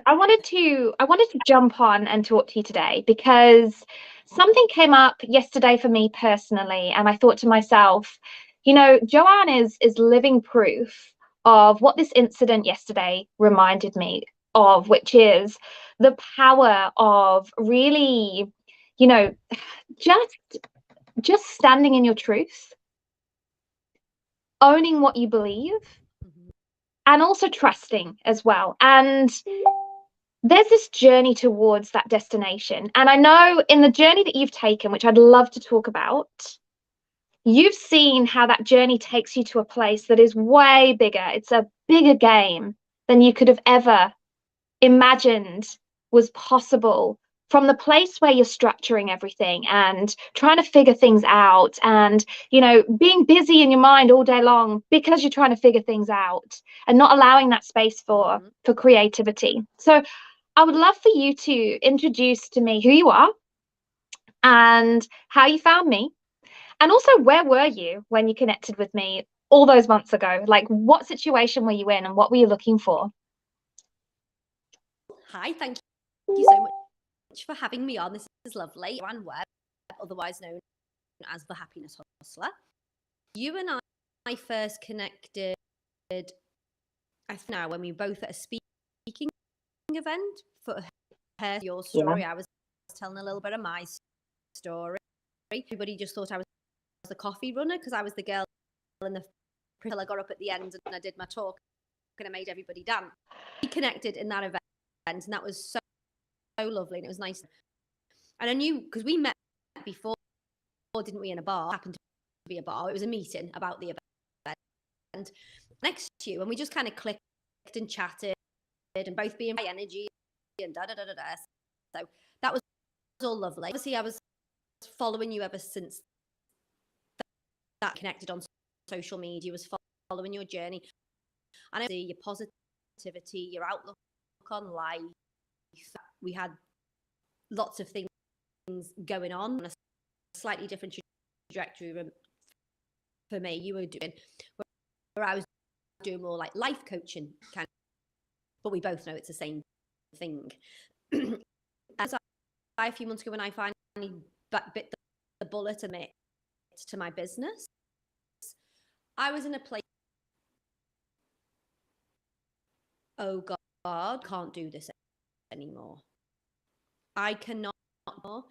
I wanted to jump on and talk to you today because something came up yesterday for me personally, and I thought to myself, Joanne is living proof of what this incident yesterday reminded me of, which is the power of really, you know, just just standing in your truth, owning what you believe, Mhm. and also trusting as well. And there's this journey towards that destination. And I know in the journey that you've taken, which I'd love to talk about, you've seen how that journey takes you to a place that is way bigger. It's a bigger game than you could have ever imagined was possible, from the place where you're structuring everything and trying to figure things out, and being busy in your mind all day long because you're trying to figure things out and not allowing that space for Mhm. creativity. So I would love for you to introduce to me who you are and how you found me, and also where were you when you connected with me all those months ago? Like, what situation were you in and what were you looking for? Hi, thank you so much for having me on. This is lovely. Joanne Webb, otherwise known as the Happiness Hustler. You and I first connected, I think now, when we were both at a speaking event for your Yeah. story. I was telling a little bit of my story. Everybody just thought I was the coffee runner because I was the girl in the until I got up at the end and I did my talk and I made everybody dance. We connected in that event, and that was so lovely, and it was nice. And I knew, because we met before, didn't we, in a bar? It happened to be a bar. It was a meeting about the event next to you, and we just kind of clicked and chatted, and both being high energy and da da da da da. So that was all lovely. Obviously, I was following you ever since that connected on social media, was following your journey, and I see your positivity, your outlook on life. We had lots of things going on a slightly different trajectory for me. You were doing where I was doing more like life coaching kind of, but we both know it's the same thing. As a few months ago, when I finally bit the bullet and it to my business, I was in a place, oh God, can't do this anymore. I cannot more.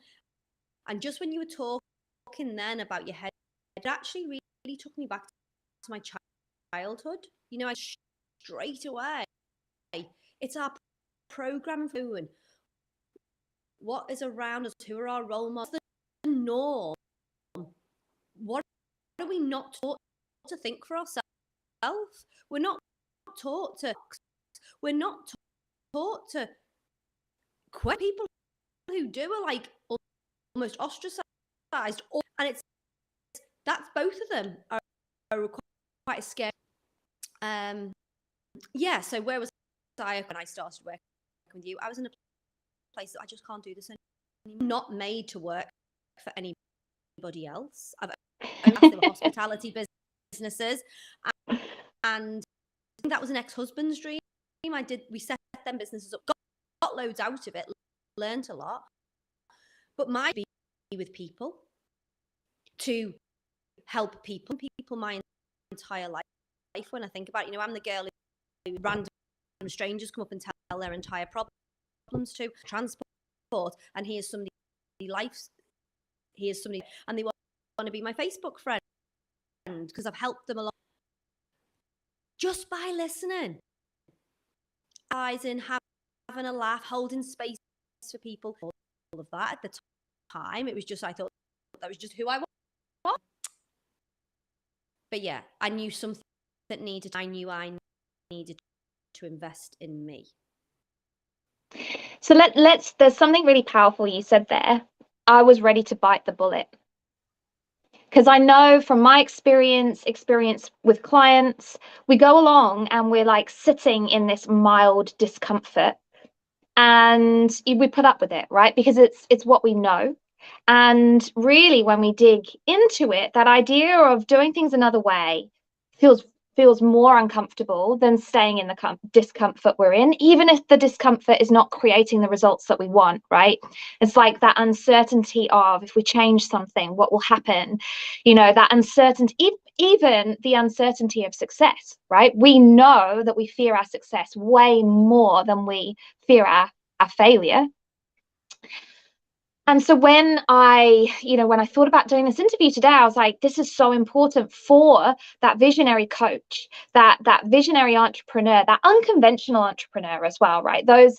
And just when you were talking then about your head, it actually really took me back to my childhood. I straight away, it's our programming for doing what is around us, who are our role models, the norm. What are we not taught to think for ourselves? We're not taught to. We're not taught to quit. People who do are like almost ostracized, and that's both of them are quite scary. Yeah. So where was I when I started working with you? I was in a place that I just can't do this anymore. I'm not made to work for anybody else. I've only hospitality businesses, and I think that was an ex-husband's dream. We set them businesses up, got loads out of it, learned a lot, but my be with people, to help people my entire life. When I think about it, I'm the girl who random strangers come up and tell their entire problems to, transport, and here's somebody, and they want to be my Facebook friend because I've helped them a lot just by listening, having a laugh, holding space for people. All of that at the time, it was just, I thought that was just who I was. But yeah, I knew something that I needed to invest in me. So there's something really powerful you said there. I was ready to bite the bullet. Because I know from my experience with clients, we go along and we're like sitting in this mild discomfort, and we put up with it, right? Because it's what we know. And really, when we dig into it, that idea of doing things another way feels feels more uncomfortable than staying in the discomfort we're in, even if the discomfort is not creating the results that we want, right? It's like that uncertainty of, if we change something, what will happen? That uncertainty, even the uncertainty of success, right? We know that we fear our success way more than we fear our failure. And so when I thought about doing this interview today, I was like, this is so important for that visionary coach, that visionary entrepreneur, that unconventional entrepreneur as well, right? Those,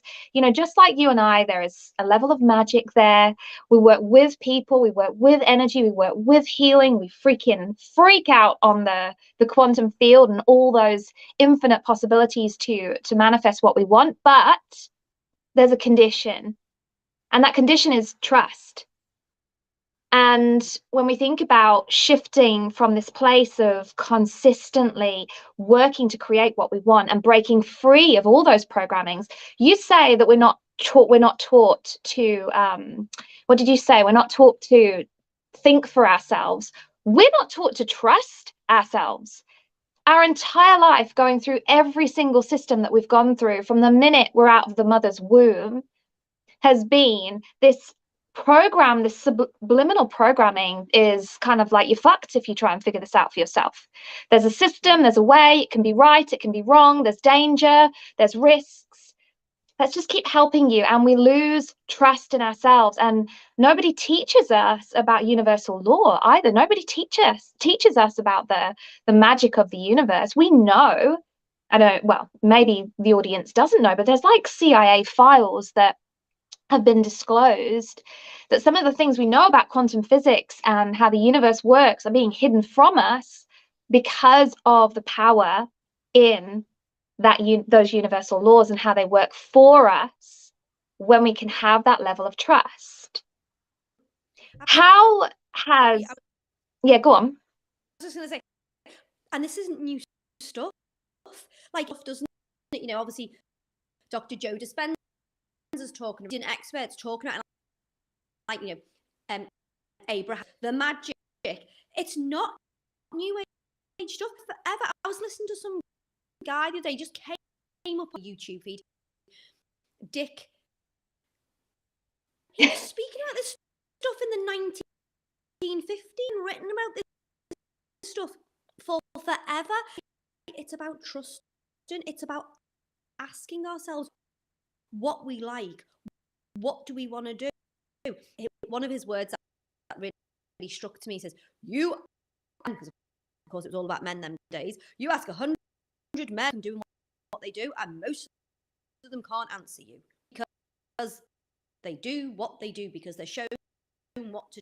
just like you and I, there is a level of magic there. We work with people, we work with energy, we work with healing, we freaking freak out on the quantum field and all those infinite possibilities to manifest what we want. But there's a condition. And that condition is trust. And when we think about shifting from this place of consistently working to create what we want and breaking free of all those programmings, you say that we're not taught to, what did you say? We're not taught to think for ourselves. We're not taught to trust ourselves. Our entire life, going through every single system that we've gone through from the minute we're out of the mother's womb, has been this program, this subliminal programming is kind of like, you're fucked if you try and figure this out for yourself. There's a system, there's a way, it can be right, it can be wrong, there's danger, there's risks. Let's just keep helping you. And we lose trust in ourselves. And nobody teaches us about universal law either. Nobody teaches us about the magic of the universe. We know, maybe the audience doesn't know, but there's like CIA files that have been disclosed that some of the things we know about quantum physics and how the universe works are being hidden from us because of the power in those universal laws and how they work for us when we can have that level of trust. How has... Yeah, go on. I was just going to say, and this isn't new stuff. Like, doesn't it? Obviously, Dr. Joe Dispenza talking, experts talking about, like, Abraham, the magic. It's not new age stuff forever. I was listening to some guy the other day, just came up on YouTube feed. Dick. He was speaking about this stuff in the 1950s, written about this stuff for forever. It's about trusting. It's about asking ourselves what we like, what do we want to do. One of his words that really struck to me says, because of course it was all about men them days, you ask 100 men doing what they do, and most of them can't answer you because they do what they do because they're shown what to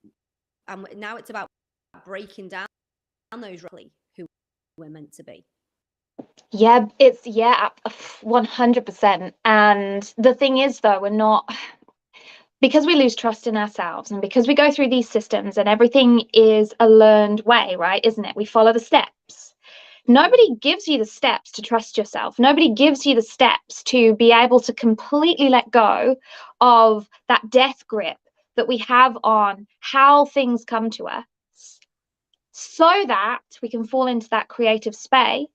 do. And now it's about breaking down those really who we're meant to be. Yeah, it's 100%. And the thing is, though, we're not, because we lose trust in ourselves and because we go through these systems and everything is a learned way, right? Isn't it? We follow the steps. Nobody gives you the steps to trust yourself. Nobody gives you the steps to be able to completely let go of that death grip that we have on how things come to us, so that we can fall into that creative space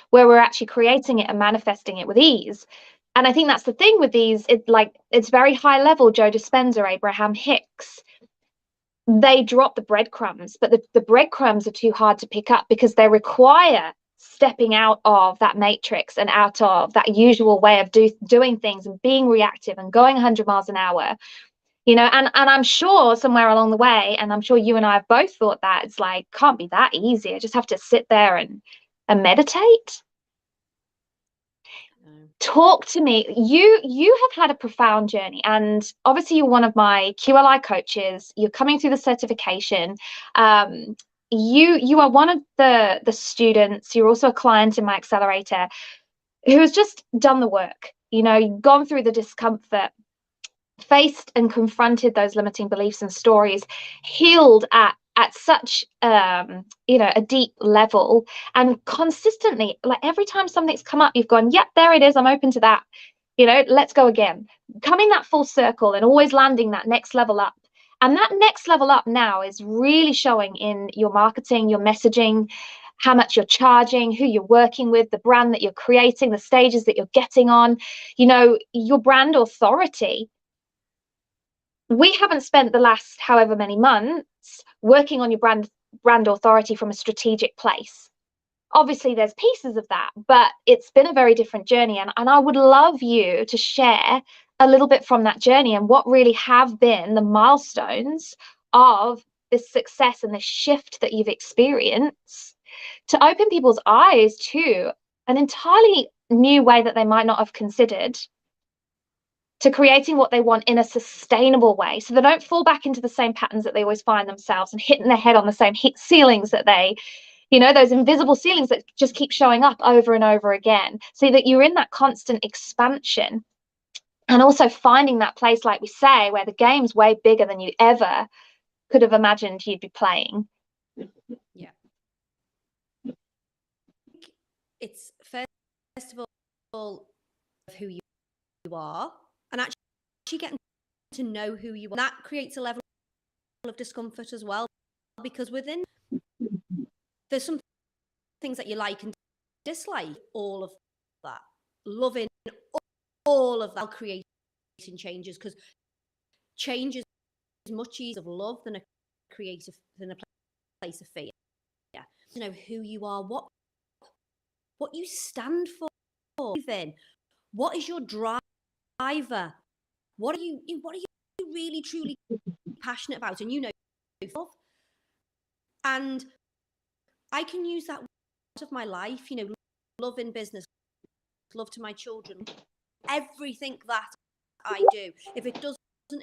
where we're actually creating it and manifesting it with ease. And I think that's the thing with these, it's very high level. Joe Dispenza, Abraham Hicks, they drop the breadcrumbs, but the breadcrumbs are too hard to pick up because they require stepping out of that matrix and out of that usual way of doing things and being reactive and going 100 miles an hour. And I'm sure somewhere along the way, and I'm sure you and I have both thought that, it's like, can't be that easy. I just have to sit there and meditate. Talk to me. You have had a profound journey, and obviously you're one of my QLI coaches. You're coming through the certification. You are one of the students. You're also a client in my accelerator who has just done the work. You've gone through the discomfort, faced and confronted those limiting beliefs and stories, healed at such a deep level, and consistently, like every time something's come up, you've gone, yep, there it is, I'm open to that, let's go again, coming that full circle and always landing that next level up. And that next level up now is really showing in your marketing, your messaging, how much you're charging, who you're working with, the brand that you're creating, the stages that you're getting on, your brand authority. We haven't spent the last however many months working on your brand authority from a strategic place. Obviously, there's pieces of that, but it's been a very different journey. And I would love you to share a little bit from that journey and what really have been the milestones of this success and this shift that you've experienced to open people's eyes to an entirely new way that they might not have considered, to creating what they want in a sustainable way, so they don't fall back into the same patterns that they always find themselves and hitting their head on the same ceilings that those invisible ceilings that just keep showing up over and over again, so that you're in that constant expansion. And also finding that place, like we say, where the game's way bigger than you ever could have imagined you'd be playing. Yeah. It's first of all who you are, and actually getting to know who you are. That creates a level of discomfort as well, because within there's some things that you like and dislike. All of that, loving all of that, creating changes, because change is much easier of love than a place of fear. Yeah, to know who you are, what you stand for, then what is your driver, what are you really truly passionate about, and and I can use that of my life, love in business, love to my children, everything that I do. If it doesn't, I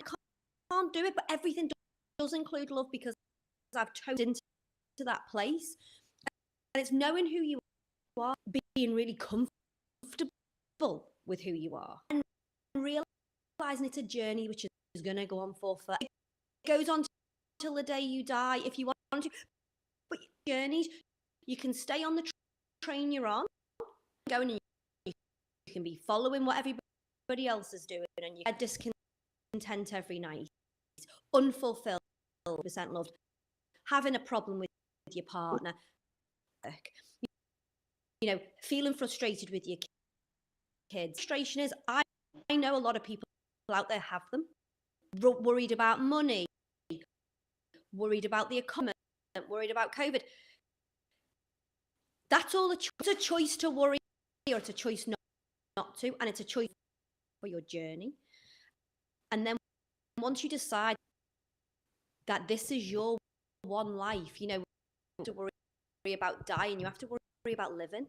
can't do it, but everything does include love, because I've chosen into that place. And it's knowing who you are, being really comfortable with who you are, and realizing it's a journey which is going to go on for forever. It goes on till the day you die if you want to. But journeys, you can stay on the train you're on, going, and you can be following what everybody else is doing, and you get discontent every night, unfulfilled, percent loved, having a problem with your partner, feeling frustrated with your kids. Frustration is, I know a lot of people out there have them, worried about money, worried about the economy, worried about COVID. That's all it's a choice to worry, or it's a choice not to, and it's a choice for your journey. And then once you decide that this is your one life, you have to worry about dying, you have to worry about living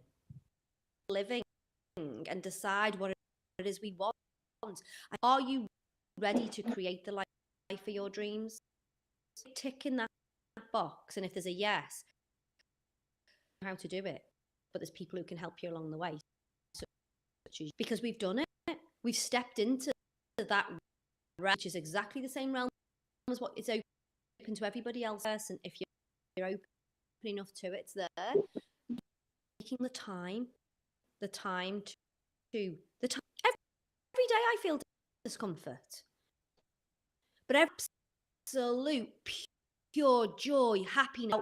and decide what it is we want. Are you ready to create the life for your dreams? Tick in that box, and if there's a yes, how to do it, but there's people who can help you along the way, because we've done it, we've stepped into that realm, which is exactly the same realm as what is open to everybody else. And if you're open enough to it, it's there. Taking the time every day I feel discomfort, but absolute pure joy, happiness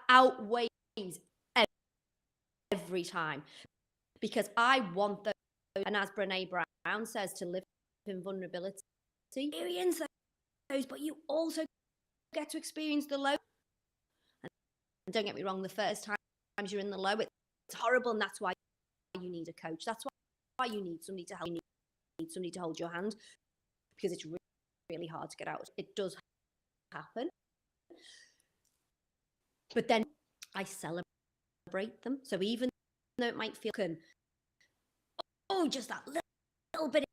outweighs every time, because I want those, and as Brené Brown says, to live in vulnerability, experience those, but you also get to experience the low. And don't get me wrong, the first times you're in the low, it's horrible, and that's why you need a coach. That's why you need somebody to help. You need somebody to hold your hand, because it's really, really hard to get out. It does happen, but then I celebrate them. So even though it might feel just that little bit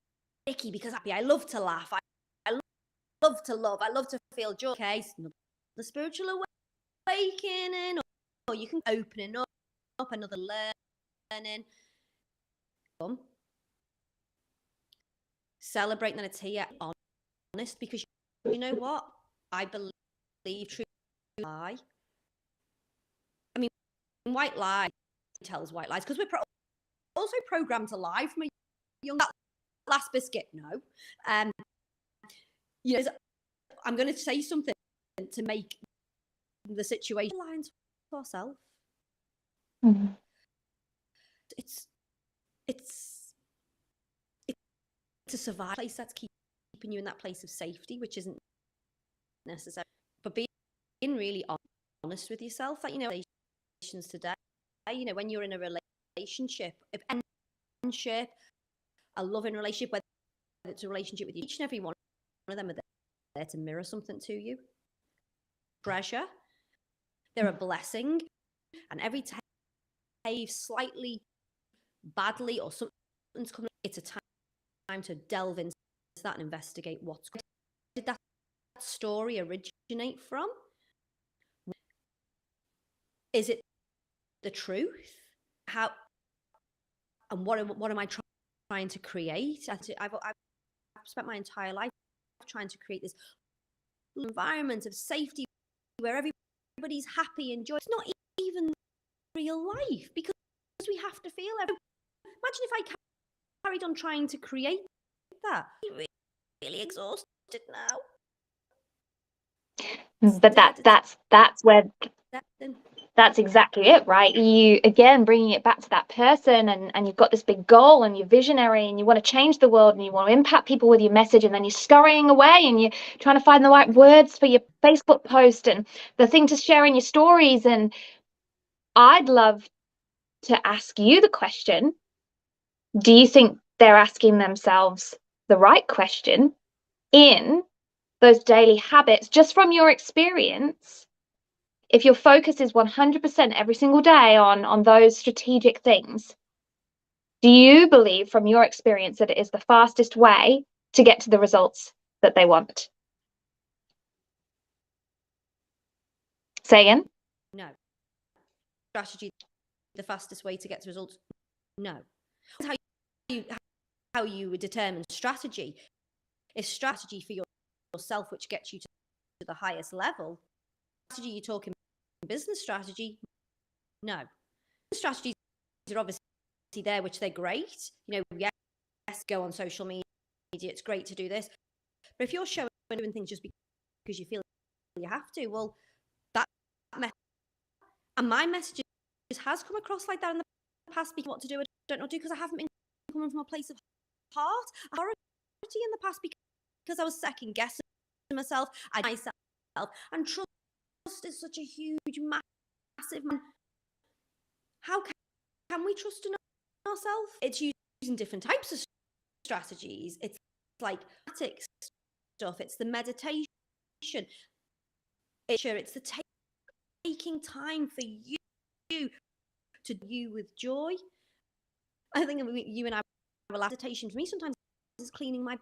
icky, because I love to laugh, I love to love, I love to feel joy. Okay, the spiritual awakening, or you can opening up another learning. Celebrating that it's here, honest, because you know what? I believe true lie. I mean, white lie tells white lies, because we're also programmed to lie from a young. That last biscuit, no. I'm going to say something to make the situation aligns to ourselves. Mm. It's to survive a place that's keeping you in that place of safety, which isn't necessary. But being really honest with yourself, like, you know, relations today, you know, when you're in a relationship, a loving relationship, whether it's a relationship with you, each and every one of them are there to mirror something to you. Treasure, they're a blessing, and every time you behave slightly badly or something's coming, it's a time to delve into that and investigate what's going on. Where did that story originate from? Is it the truth? How and what am I trying to create? I've spent my entire life trying to create this environment of safety where everybody's happy and joy. It's not even real life, because we have to feel everything. Imagine if I carried on trying to create that. I'm really exhausted now. But that's exactly it, right? You, again, bringing it back to that person, and you've got this big goal and you're visionary and you want to change the world and you want to impact people with your message, and then you're scurrying away and you're trying to find the right words for your Facebook post and the thing to share in your stories. And I'd love to ask you the question, do you think they're asking themselves the right question in those daily habits, just from your experience? If your focus is 100% every single day on those strategic things, do you believe from your experience that it is the fastest way to get to the results that they want? Say again? No. Strategy, the fastest way to get to results? No. How you would determine strategy. Is strategy for yourself, which gets you to the highest level? Strategy, you're talking business strategy? No. Strategies are obviously there, which they're great. You know, yes, go on social media, it's great to do this. But if you're showing doing things just because you feel you have to, well, that method, and my message has come across like that in the past, because what to do, I don't know what to do, because I haven't been coming from a place of heart, authority in the past, because I was second guessing myself, and trust is such a huge, massive. How can we trust in ourselves? It's using different types of strategies. It's like stuff. It's the meditation. It's the taking time for you to do with joy. I think you and I will have meditation. For me, sometimes is cleaning my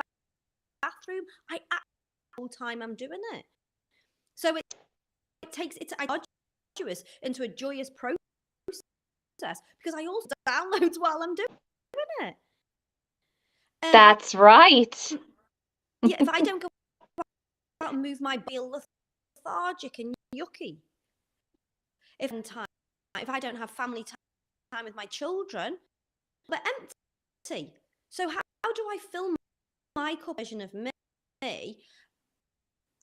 bathroom. I all time I'm doing it. So it takes it's arduous into a joyous process, because I also download while I'm doing it. That's right. Yeah, if I don't go out and move my body lethargic and yucky, if I don't have family time with my children, they're empty. So how do I fill my cup version of me?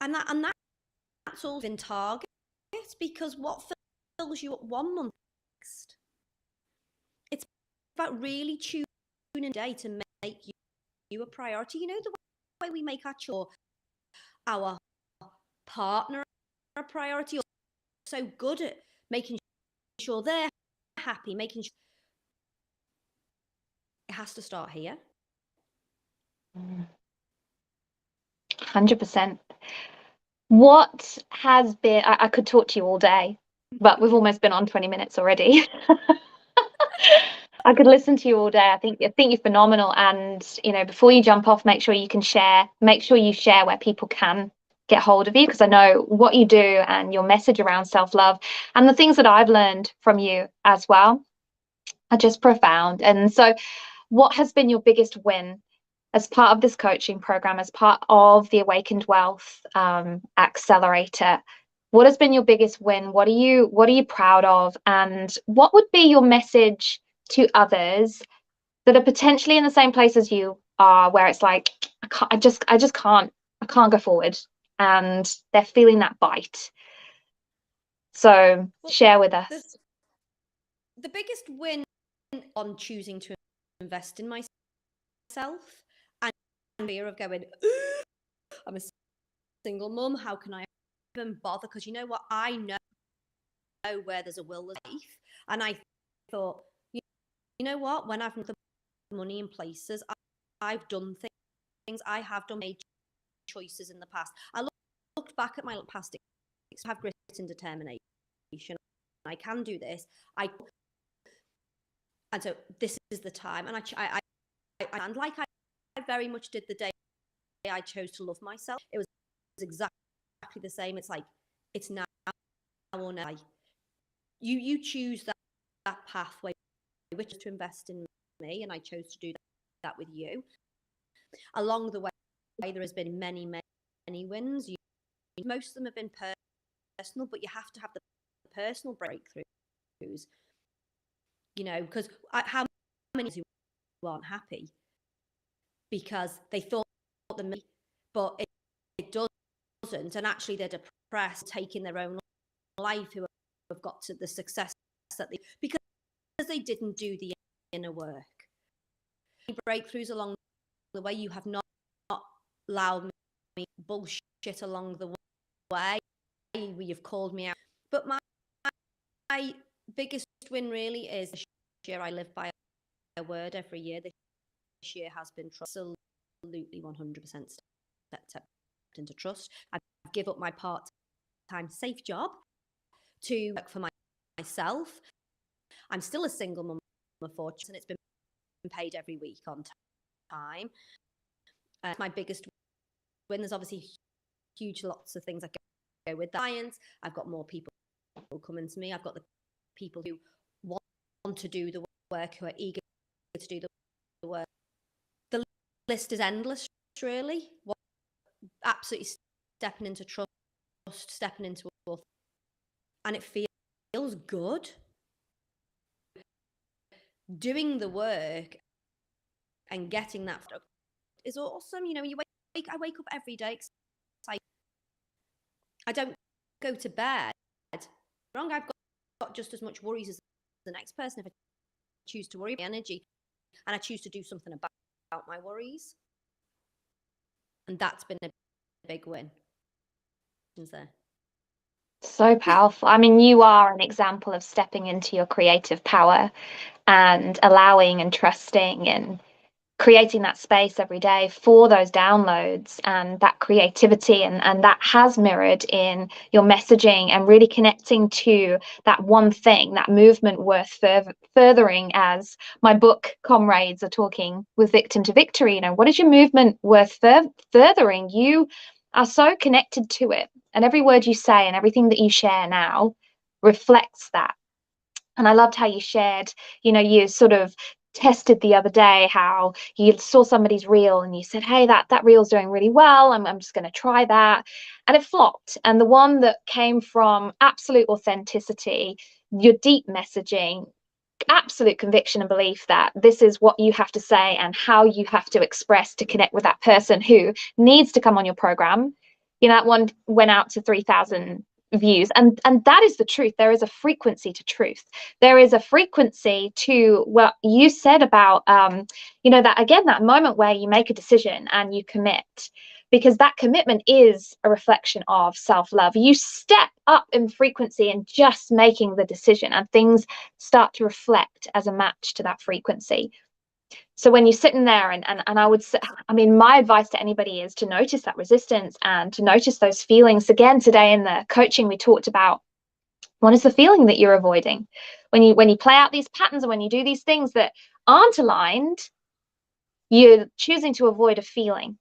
And that's all in target, because what fills you up one month next? It's about really tuning in a day to make you a priority. You know, the way we make our partner a priority, or so good at making sure they're happy, making sure it has to start here. 100%. What has been, I could talk to you all day, but we've almost been on 20 minutes already. I could listen to you all day. I think you're phenomenal. And, you know, before you jump off, make sure you share where people can get hold of you, because I know what you do and your message around self-love and the things that I've learned from you as well are just profound. And so what has been your biggest win as part of this coaching program, as part of the Awakened Wealth Accelerator? What has been your biggest win? What are you proud of? And what would be your message to others that are potentially in the same place as you are, where it's like, I just can't go forward, and they're feeling that bite? So Well, share with us. The biggest win on choosing to invest in myself and fear of going, I'm a single mum, how can I even bother? Because you know what? I know where there's a will, there's life. And I thought, you know what? When I've the money in places, I've done things, I have done made choices in the past. I looked back at my past, I have grit and determination. I can do this. And so this is the time. And and like I very much did the day I chose to love myself. It was exactly the same. It's like, it's now or never. You choose that pathway, which is to invest in me, and I chose to do that with you. Along the way, there has been many wins. Most of them have been personal, but you have to have the personal breakthroughs. You know, because how many who aren't happy because they thought them, but it doesn't, and actually they're depressed, taking their own life, who have got to the success that because they didn't do the inner work. Breakthroughs along the way, you have not allowed me bullshit along the way. You've called me out, but my biggest win really is this year. I live by a word every year. This year has been absolutely 100% stepped into trust. I give up my part-time safe job to work for myself. I'm still a single mum of 4, and it's been paid every week on time. My biggest win, there's obviously huge lots of things that go with that. Clients, I've got more people coming to me. I've got the people who want to do the work, who are eager to do the work. The list is endless, really. Absolutely stepping into trust, stepping into authority, and it feels good. Doing the work and getting that is awesome. You know, I wake up every day excited. I don't go to bed wrong. I've got just as much worries as the next person if I choose to worry my energy, and I choose to do something about my worries. And that's been a big win. Is there? So powerful. I mean, you are an example of stepping into your creative power and allowing and trusting and creating that space every day for those downloads and that creativity, and that has mirrored in your messaging and really connecting to that one thing, that movement worth furthering. As my book comrades are talking with Victim to Victory, you know, what is your movement worth furthering? You are so connected to it, and every word you say and everything that you share now reflects that. And I loved how you shared, you know, you sort of tested the other day how you saw somebody's reel and you said, hey, that reel's doing really well. I'm just going to try that. And it flopped. And the one that came from absolute authenticity, your deep messaging, absolute conviction and belief that this is what you have to say and how you have to express to connect with that person who needs to come on your program. You know, that one went out to 3,000 views, and that is the truth. There is a frequency to truth. There is a frequency to what you said about you know, that again, that moment where you make a decision and you commit, because that commitment is a reflection of self-love. You step up in frequency in just making the decision, and things start to reflect as a match to that frequency. So when you're sitting there, and I would say, I mean, my advice to anybody is to notice that resistance and to notice those feelings. Again, today in the coaching, we talked about what is the feeling that you're avoiding when you play out these patterns, and when you do these things that aren't aligned, you're choosing to avoid a feeling,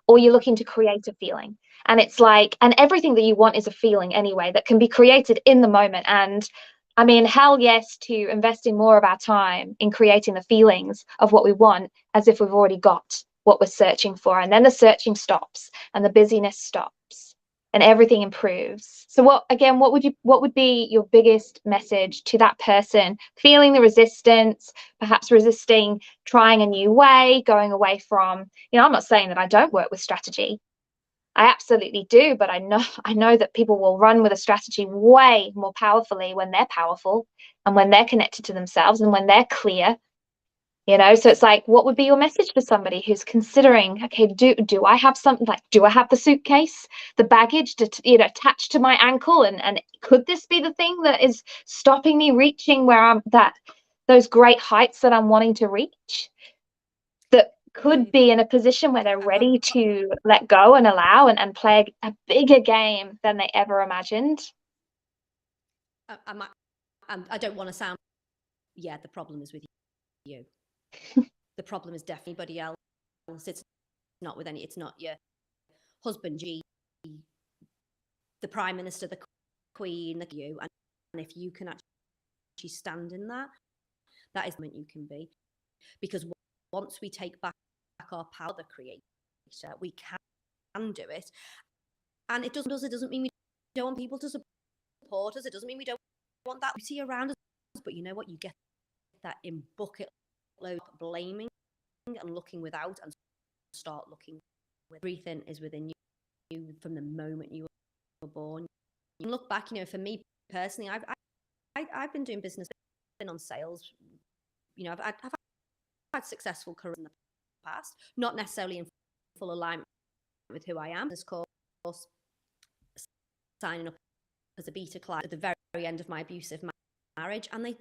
or you're looking to create a feeling. And it's like, and everything that you want is a feeling anyway that can be created in the moment. And I mean, hell yes to investing more of our time in creating the feelings of what we want, as if we've already got what we're searching for. And then the searching stops and the busyness stops and everything improves. So what would be your biggest message to that person feeling the resistance, perhaps resisting trying a new way, going away from, you know, I'm not saying that I don't work with strategy, I absolutely do, but I know that people will run with a strategy way more powerfully when they're powerful and when they're connected to themselves and when they're clear. So it's like, what would be your message for somebody who's considering, okay, do I have something, like, do I have the suitcase, the baggage attached to my ankle, and could this be the thing that is stopping me reaching where I'm that those great heights that I'm wanting to reach, that could be in a position where they're ready to let go and allow and play a bigger game than they ever imagined. I don't want to sound, the problem is with you. The problem is definitely anybody else. It's not with it's not your husband, the Prime Minister, the Queen, you. And if you can actually stand in that is the moment you can be. Because once we take back our power, the creator, we can do it. And it doesn't mean we don't want people to support us. It doesn't mean we don't want that beauty around us. But you know what? You get that in bucket load, blaming and looking without, and start looking with. Everything is within you from the moment you were born. You look back, for me personally, I've been doing business, been on sales. I've had successful careers in the past, not necessarily in full alignment with who I am. Of course, signing up as a beta client at the very end of my abusive marriage, and they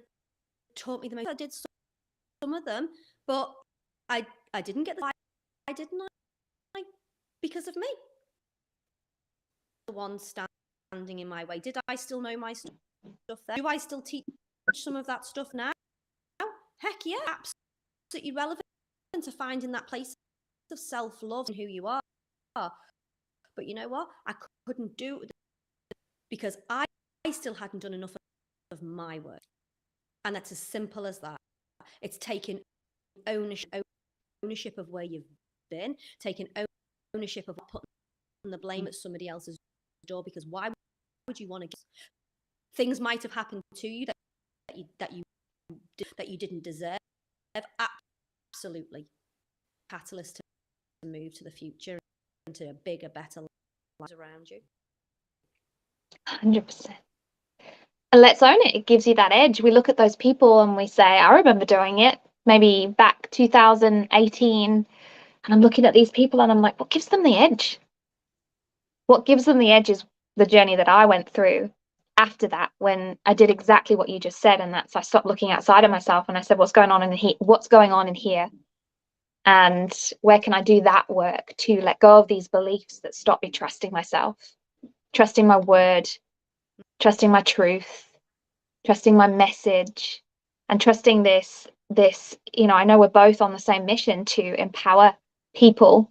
taught me the most. I did some of them, but I didn't get the. I didn't like because of me. The one standing in my way. Did I still know my stuff there? Do I still teach some of that stuff now? Heck yeah, absolutely relevant to finding that place of self-love and who you are. But you know what? I couldn't do it because I still hadn't done enough of my work. And that's as simple as that. It's taking ownership of where you've been, taking ownership of putting the blame at somebody else's door, because why would you want to get things might have happened to you that you didn't deserve. Absolutely. Catalyst to move to the future and to a bigger, better life around you. 100%. And let's own it. It gives you that edge. We look at those people and we say, I remember doing it maybe back 2018, and I'm looking at these people and I'm like, what gives them the edge? What gives them the edge is the journey that I went through after that, when I did exactly what you just said, and that's I stopped looking outside of myself and I said, what's going on in here? What's going on in here? And where can I do that work to let go of these beliefs that stop me trusting myself, trusting my word, trusting my truth, trusting my message, and trusting this, I know we're both on the same mission to empower people.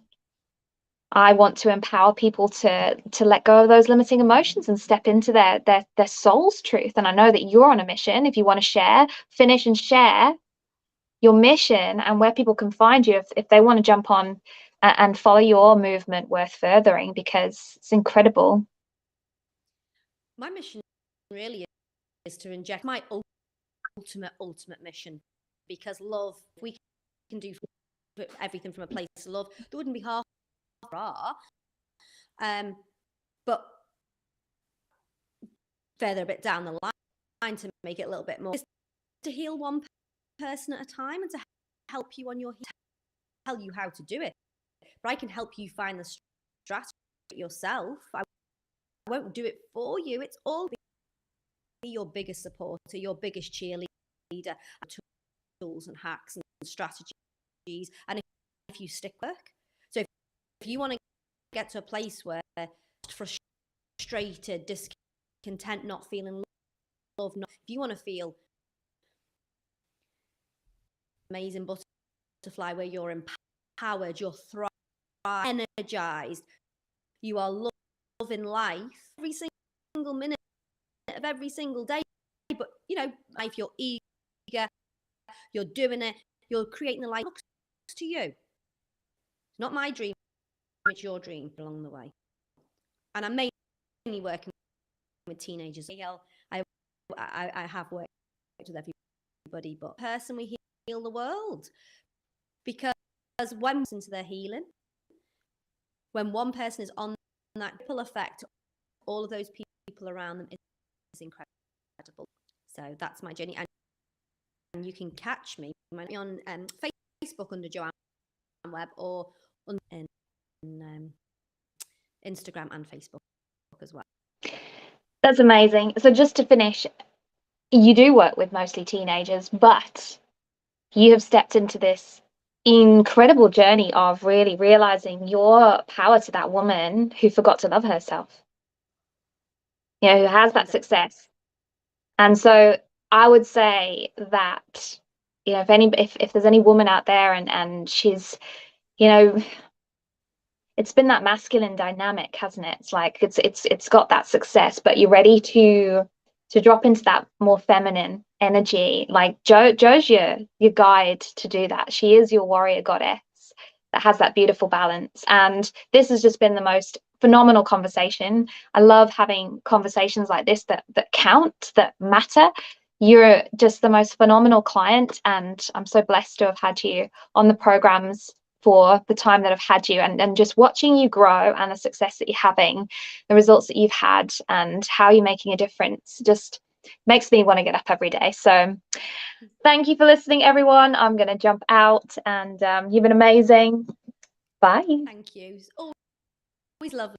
I want to empower people to let go of those limiting emotions and step into their soul's truth. And I know that you're on a mission. If you want to share, finish and share your mission and where people can find you if they want to jump on and follow your movement worth furthering, because it's incredible. My mission really is to inject my ultimate mission, because love, we can do everything from a place of love. There wouldn't be half our but further a bit down the line to make it a little bit more, is to heal one person at a time and to help you on your tell you how to do it. But I can help you find the strategy yourself. I won't do it for you. It's all be your biggest supporter, your biggest cheerleader, tools and hacks and strategies. And if you stick work, so if you want to get to a place where frustrated, discontent, not feeling love, if you want to feel amazing butterfly, where you're empowered, you're thriving, energized, you are loving life every single minute of every single day. But if you're eager, you're doing it, you're creating the life that looks to you. It's not my dream, it's your dream along the way. And I'm mainly working with teenagers. I have worked with everybody, but personally heal the world, because when into their healing, when one person is on that ripple effect, all of those people around them is incredible. So that's my journey. And you can catch me on Facebook under Joanne Webb, or on Instagram and Facebook as well. That's amazing. So just to finish, you do work with mostly teenagers, but you have stepped into this incredible journey of really realizing your power to that woman who forgot to love herself, you know, who has that success. And so I would say that, you know, if there's any woman out there and she's, you know, it's been that masculine dynamic, hasn't it? It's like it's got that success, but you're ready to drop into that more feminine energy. Like Jo's your guide to do that. She is your warrior goddess that has that beautiful balance. And this has just been the most phenomenal conversation. I love having conversations like this that count, that matter. You're just the most phenomenal client, and I'm so blessed to have had you on the programs for the time that I've had you, and just watching you grow and the success that you're having, the results that you've had, and how you're making a difference just makes me want to get up every day. So thank you for listening, everyone. I'm going to jump out, and you've been amazing. Bye. Thank you. Always lovely.